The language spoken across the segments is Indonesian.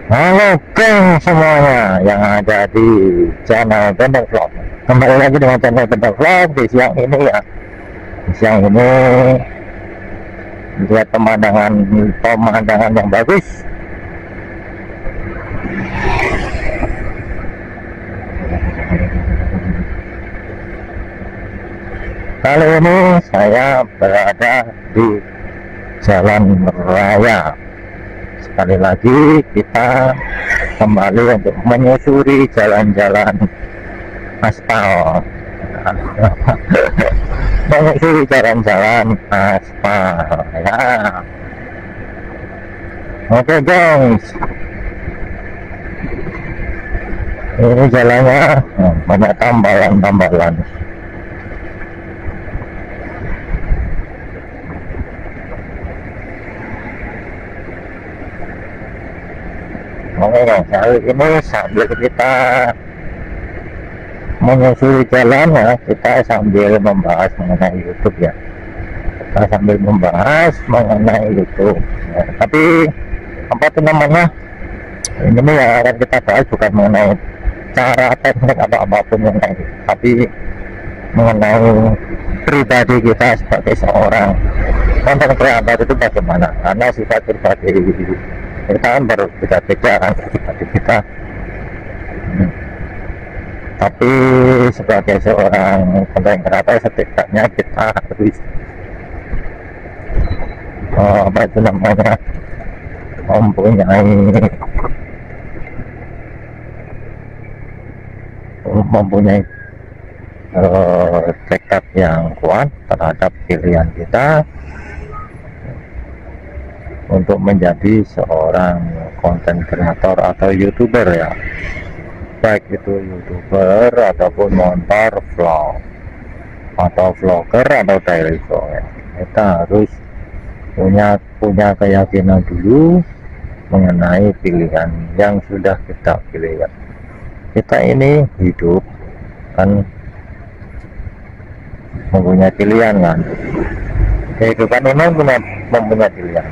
Halo geng semuanya yang ada di channel Benteng Vlog. Kembali lagi dengan channel Benteng Vlog di siang ini ya. Di siang ini lihat pemandangan yang bagus. Kali ini saya berada di jalan raya. Sekali lagi kita kembali untuk menyusuri jalan-jalan aspal. Menyusuri jalan-jalan aspal ya. Oke guys, ini jalannya banyak tambalan-tambalan. Oke guys, kali ini sambil kita menyusuri jalan ya, kita sambil membahas mengenai YouTube ya. Kita sambil membahas mengenai YouTube ya. Tapi apa itu namanya, ini ya akan kita bahas bukan mengenai cara teknik atau apapun yang lain, tapi mengenai pribadi kita sebagai seorang konten kreator itu bagaimana. Karena sifat pribadi kita kan berbeda-beda kan pribadi kita. Tapi sebagai seorang konten kreator setidaknya kita harus apa itu namanya, mempunyai tekad yang kuat terhadap pilihan kita untuk menjadi seorang konten kreator atau YouTuber ya, baik itu YouTuber ataupun motor vlog atau vlogger atau daily vlog ya. Kita harus punya keyakinan dulu mengenai pilihan yang sudah kita pilih ya. Kita ini hidup kan mempunyai pilihan kan, kehidupan ini mempunyai pilihan.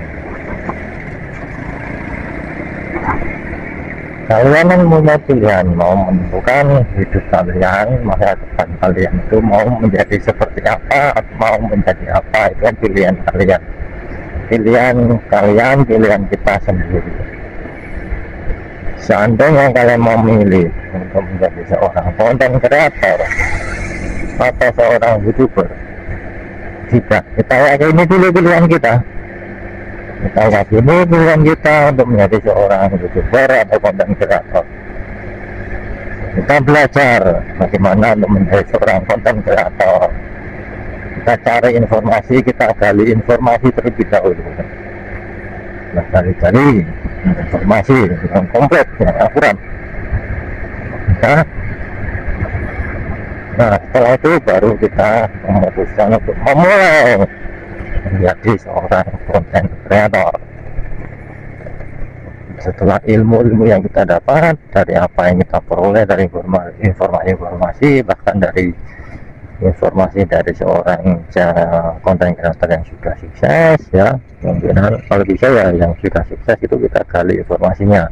Kalian kan punya pilihan mau menentukan hidup kalian, masa depan kalian itu mau menjadi seperti apa atau mau menjadi apa, itu kan pilihan kalian. Pilihan kita sendiri. Seandainya kalian mau memilih untuk menjadi seorang konten kreator atau seorang YouTuber, tidak, kita yakini dulu pilihan kita. Kita yakini pilihan kita untuk menjadi seorang YouTuber atau konten kreator. Kita belajar bagaimana untuk menjadi seorang konten kreator. Kita cari informasi, kita gali informasi terlebih dahulu. Kita cari informasi yang komplit, yang akurat. Nah, setelah itu baru kita memutuskan untuk memulai menjadi seorang konten kreator. Setelah ilmu-ilmu yang kita dapat dari apa yang kita peroleh dari informasi-informasi, bahkan dari informasi dari seorang konten kreator yang sudah sukses ya, mungkin kalau bisa ya yang sudah sukses itu kita gali informasinya.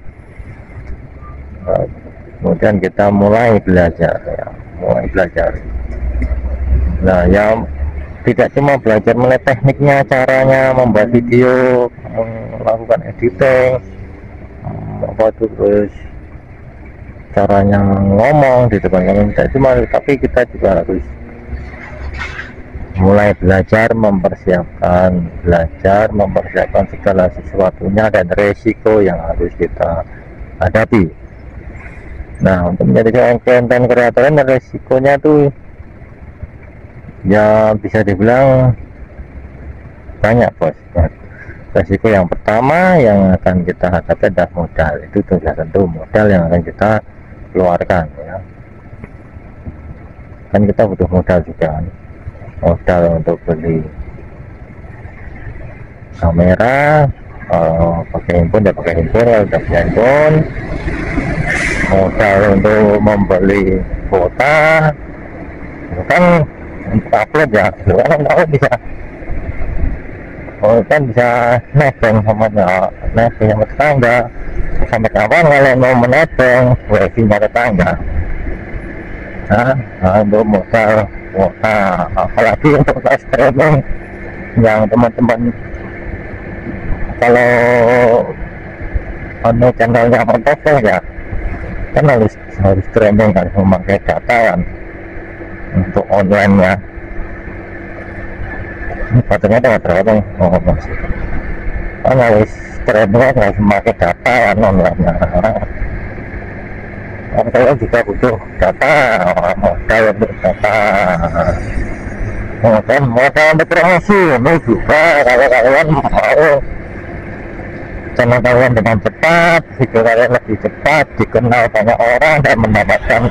Kemudian kita mulai belajar ya, nah ya, tidak cuma belajar mengenai tekniknya, caranya membuat video, melakukan editing, terus caranya ngomong di depan kamera, tidak cuma, tapi kita juga harus mulai belajar mempersiapkan segala sesuatunya dan resiko yang harus kita hadapi. Nah, untuk menjadi konten kreator resikonya tuh ya bisa dibilang banyak bos. Resiko yang pertama yang akan kita hadapi adalah modal. Itu sudah tentu modal yang akan kita keluarkan ya. Kan kita butuh modal juga kan. Modal untuk beli kamera, pakai handphone ya pakai handphone, kalau udah punya handphone, modal untuk membeli kuota kan untuk upload ya, kan tahu bisa oh, kan bisa nebeng nebeng sama tetangga. Sampai kapan kalau mau menebeng wifi nya tetangga? Untuk modal apalagi untuk live streaming yang teman-teman kalau channelnya Montofel ya kan harus streaming, harus memakai data kan untuk online nya. Ini baterainya dengan berapa nih? Oh masih kan harus streaming, harus memakai data kan online nya. Saya juga butuh data, modal untuk data, modal untuk promosi. Ini juga kalau kalian mau channel kalian dengan cepat, video kalian lebih cepat, dikenal banyak orang dan mendapatkan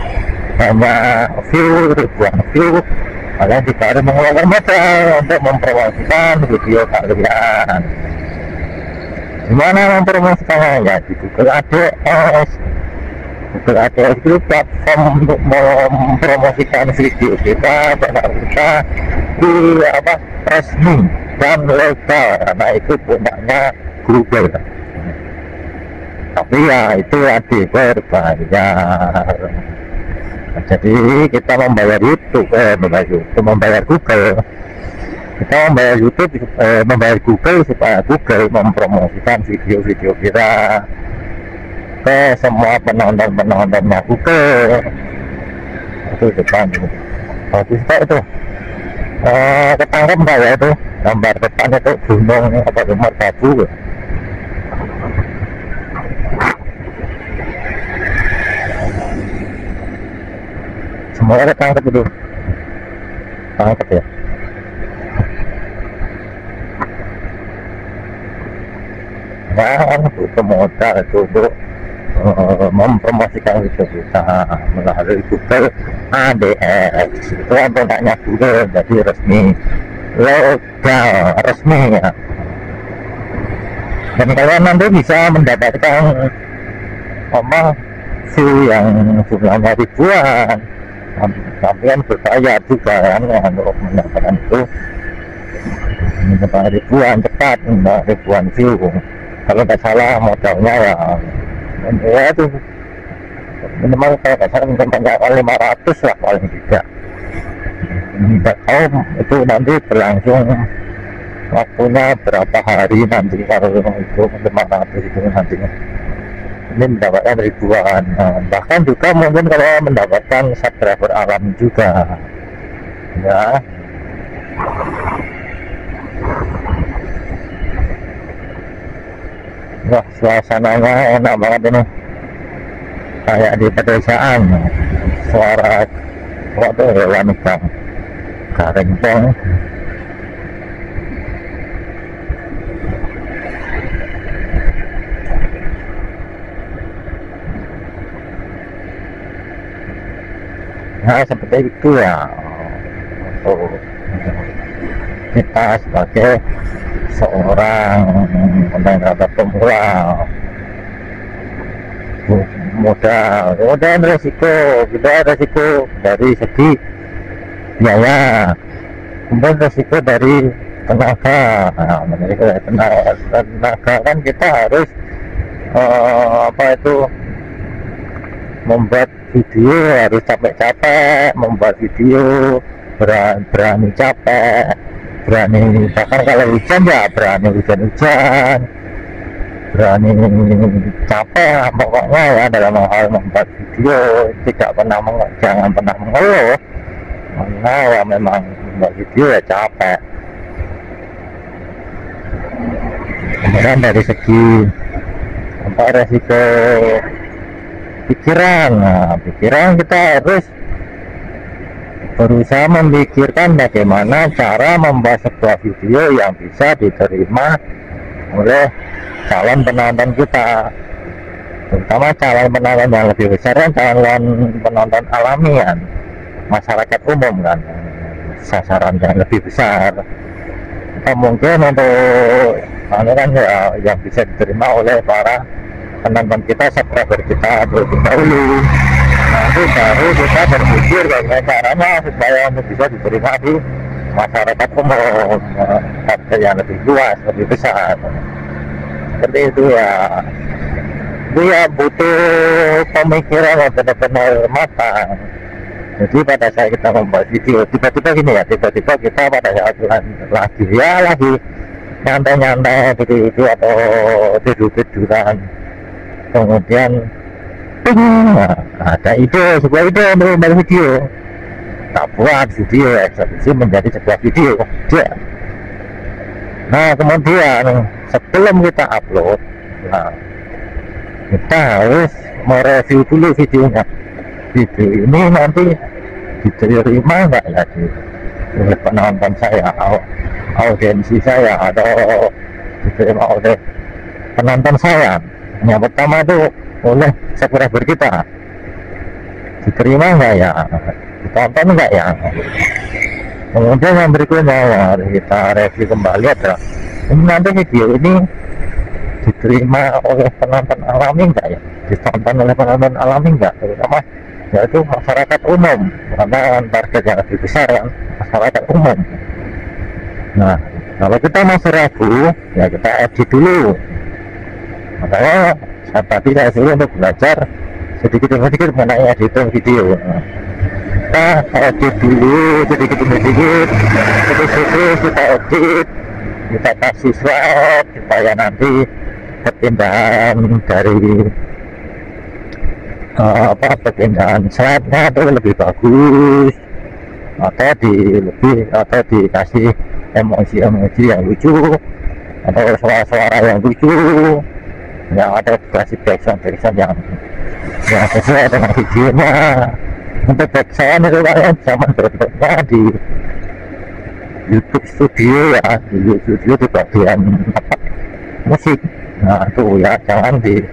banyak view, ribuan view, kalian juga harus mengeluarkan modal untuk mempromosikan video kalian. Gimana mempromosikannya? Ya di Google AdS. Google AdS itu platform untuk mempromosikan video kita, channel kita di resmi dan legal, karena itu punyanya Google. Tapi ya itu berbayar. Jadi kita membayar YouTube, membayar Google. Kita membayar YouTube, membayar Google supaya Google mempromosikan video-video kita ke semua penonton-penontonnya Google. Itu depan bagus kok itu. Ketangkep nggak ya itu gambar depan itu gunung apa Merbabu. Semuanya ketangkep itu, tangkep ya. Nah, butuh modal itu untuk mempromosikan video kita melalui Google AdS. Itu kan produknya Google, jadi resmi, legal, resmi ya. Dan kalian nanti bisa mendapatkan view yang jumlahnya ribuan. Kalian berbayar juga kan untuk mendapatkan itu, mendapat ribuan cepat, ribuan view. Kalau nggak salah modalnya ya itu minimal kalau nggak salah mungkin banyak 500 lah paling tidak. Nggak tahu itu nanti berlangsung waktunya berapa hari nanti kalau itu 500 itu nantinya. Ini mendapatkan ribuan, bahkan juga mungkin kalau mendapatkan subscriber alam juga ya. Wah, suasananya enak banget ini, kayak di pedesaan. Suara waktu hewan bang garengpong. Nah seperti itu ya, untuk kita sebagai seorang pendapat pemula, modal resiko, kita resiko dari segi biaya, kemudian resiko dari tenaga. Tenaga kan kita harus membuat video, harus capek-capek membuat video, berani capek, berani bahkan kalau hujan ya berani hujan-hujan, berani capek lah pokoknya ya dalam hal membuat video. Jangan pernah mengeluh, karena ya memang membuat video ya capek. Kemudian dari segi resiko pikiran, pikiran kita harus berusaha memikirkan bagaimana cara membuat sebuah video yang bisa diterima oleh calon penonton kita, terutama calon penonton yang lebih besar kan, calon penonton alamian, masyarakat umum kan, sasaran yang lebih besar. Mungkin untuk kan ya yang bisa diterima oleh para penonton kita, subscriber kita terlebih dahulu. Nanti baru kita berpikir bagaimana caranya supaya untuk bisa diterima di masyarakat umum, target yang lebih luas, lebih besar. Seperti itu ya. Itu ya butuh pemikiran yang benar-benar matang. Jadi pada saat kita membuat video, tiba-tiba gini ya, tiba-tiba kita pada saat lagi nyantai-nyantai video atau tidur-tiduran, kemudian ada ide, sebuah ide untuk membuat video, tak buat video eksekusi menjadi sebuah video ya. Nah kemudian sebelum kita upload, nah kita harus mereview dulu videonya. Video ini nanti diterima nggak ya oleh penonton saya, audiensi saya, atau diterima oleh penonton saya. Yang pertama itu oleh subscriber kita, diterima nggak ya, ditonton nggak ya. Kemudian yang berikutnya ya kita review kembali adalah ini nanti video ini diterima oleh penonton alami nggak ya, ditonton oleh penonton alami nggak, terutama yaitu masyarakat umum, karena target yang lebih besar kan masyarakat umum. Nah kalau kita masih ragu ya kita edit dulu. Makanya tadi saya suruh untuk belajar sedikit-sedikit mengenai editing video. Kita edit dulu sedikit-sedikit, terus kita edit, kita kasih slide supaya nanti perpindahan dari perpindahan slide-nya itu lebih bagus, atau dikasih emosi-emosi yang lucu, atau suara-suara yang lucu, yang ada dikasih backsound yang sesuai dengan videonya. Untuk backsound itu kalian bisa mendownloadnya di YouTube Studio ya, di YouTube Studio di bagian musik. Nah itu ya, jangan di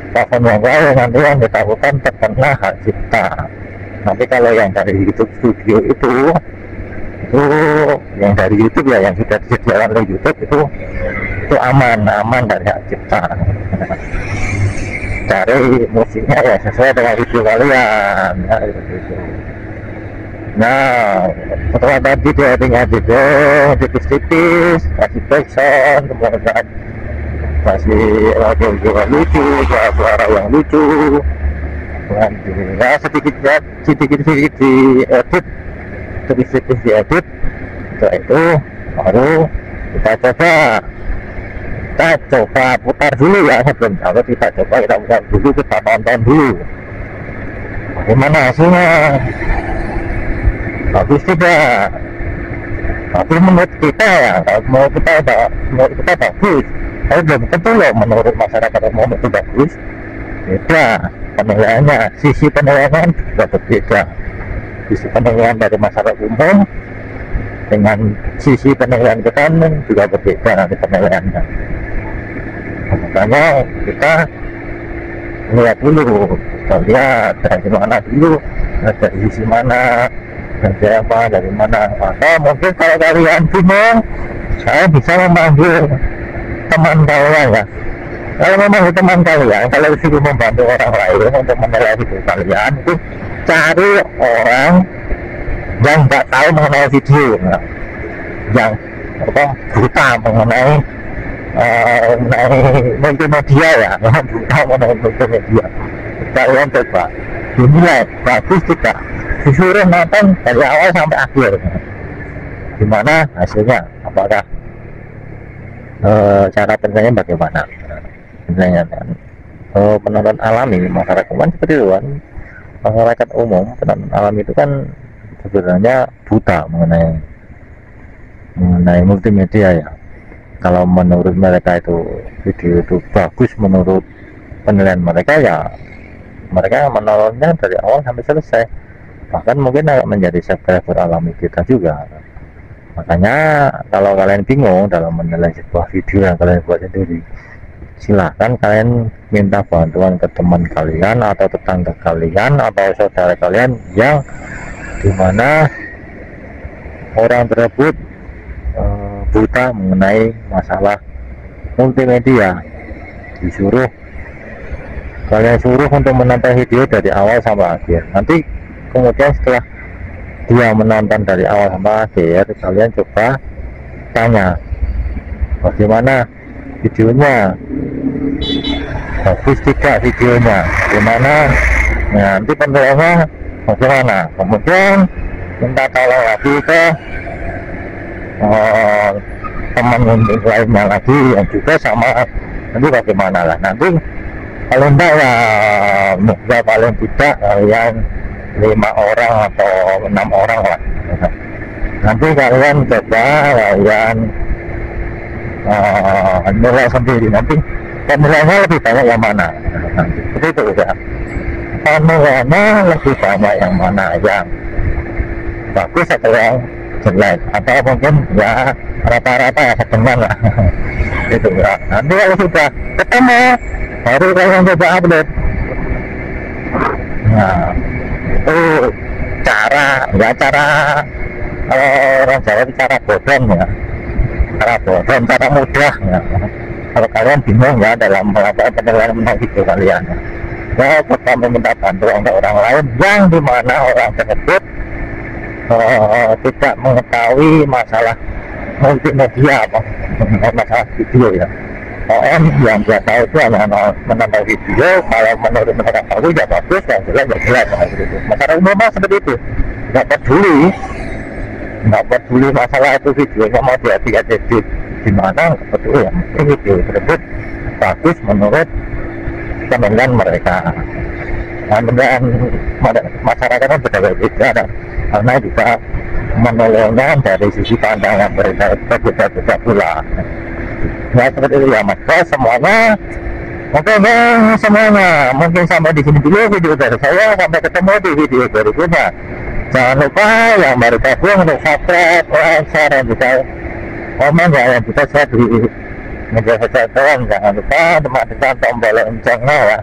platform yang lain, nanti yang ditakutan terkena hak cipta. Tapi kalau yang dari YouTube Studio itu yang dari YouTube ya, yang sudah disediakan oleh YouTube itu aman dari hak cipta. Cari musiknya ya sesuai dengan video kalian ya, gitu. Nah setelah tadi editingnya juga tipis-tipis, kasih backsound, kemudian kasih audio yang lucu, suara yang lucu, ya sedikit diedit, sedikit diedit. Setelah itu baru kita coba putar dulu ya. Sebelum kalau kita putar dulu, kita tonton dulu bagaimana hasilnya, bagus tidak. Tapi menurut kita ya, kalau menurut kita bagus, tapi belum tentu loh menurut masyarakat umum itu bagus. Beda penilaiannya, sisi penilaian juga berbeda. Sisi penilaian dari masyarakat umum dengan sisi penilaian kita juga berbeda nanti penilaiannya. Makanya kita lihat dulu, kita lihat dari mana dulu, dari sisi mana, dari mana. Atau mungkin kalau kalian bingung, saya bisa memanggil teman kalian ya. Kalau memanggil teman kalian, kalau disuruh membantu orang lain untuk menilai video kalian, itu cari orang yang nggak tahu mengenai video, yang buta mengenai multimedia ya, buta mengenai multimedia. Kalian coba dinilai bagus tidak, disuruh nonton dari awal sampai akhir, gimana hasilnya, apakah cara penilaian bagaimana penilaian penonton alami, masyarakat umum seperti itu kan. Masyarakat umum, penonton alami itu kan sebenarnya buta mengenai multimedia ya. Kalau menurut mereka itu video itu bagus, menurut penilaian mereka ya mereka menontonnya dari awal sampai selesai, bahkan mungkin akan menjadi subscriber alami kita juga. Makanya kalau kalian bingung dalam menilai sebuah video yang kalian buat sendiri, silahkan kalian minta bantuan ke teman kalian atau tetangga kalian atau saudara kalian yang dimana orang tersebut buta mengenai masalah multimedia. Kalian suruh untuk menonton video dari awal sampai akhir. Nanti kemudian setelah dia menonton dari awal sampai akhir, kalian coba tanya bagaimana videonya, bagus tidak videonya, gimana, nanti penilaiannya bagaimana. Kemudian minta tolong lagi ke teman lainnya lagi yang juga sama, nanti bagaimana lah. Nanti kalau enggak ya paling tidak kalian 5 orang atau 6 orang lah. Nanti kalian coba kalian nilai sendiri, nanti penilaiannya lebih banyak yang mana. Seperti itu ya, penilaiannya lebih banyak yang mana, yang bagus atau yang jelek, atau mungkin ya rata-rata ya sedang lah. Itu ya, nanti kalau sudah ketemu baru kalian coba upload. Nah itu cara orang Jawa itu cara bodong ya, cara mudah ya. Kalau kalian bingung ya dalam melakukan penilaian tentang video kalian ya, coba meminta bantuan untuk orang lain yang dimana orang tersebut tidak mengetahui masalah multimedia apa masalah video ya. Yang dia tahu itu hanya menonton video, kalau menurut mereka tahu ya bagus, yang jelek ya jelek gitu. Masyarakat umum seperti itu, nggak peduli masalah itu videonya mau diedit gimana, nggak peduli, yang penting video tersebut bagus menurut penilaian mereka. Dan masyarakat kan berbeda, karena juga menilainya dari sisi pandangan mereka berbeda pula. Ya seperti itu ya mas, semuanya. Oke bang, semuanya mungkin sampai di sini dulu video dari saya, sampai ketemu di video berikutnya. Jangan lupa yang baru gabung untuk subscribe, like, share, dan juga komen ya, yang bisa share di media sosial kalian. Jangan lupa teman-teman tombol loncengnya ya.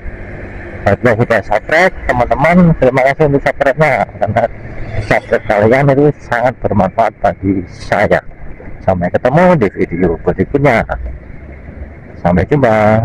Bagi yang sudah subscribe, teman-teman terima kasih untuk subscribe-nya, karena subscribe kalian itu sangat bermanfaat bagi saya. Sampai ketemu di video berikutnya. Sampai jumpa.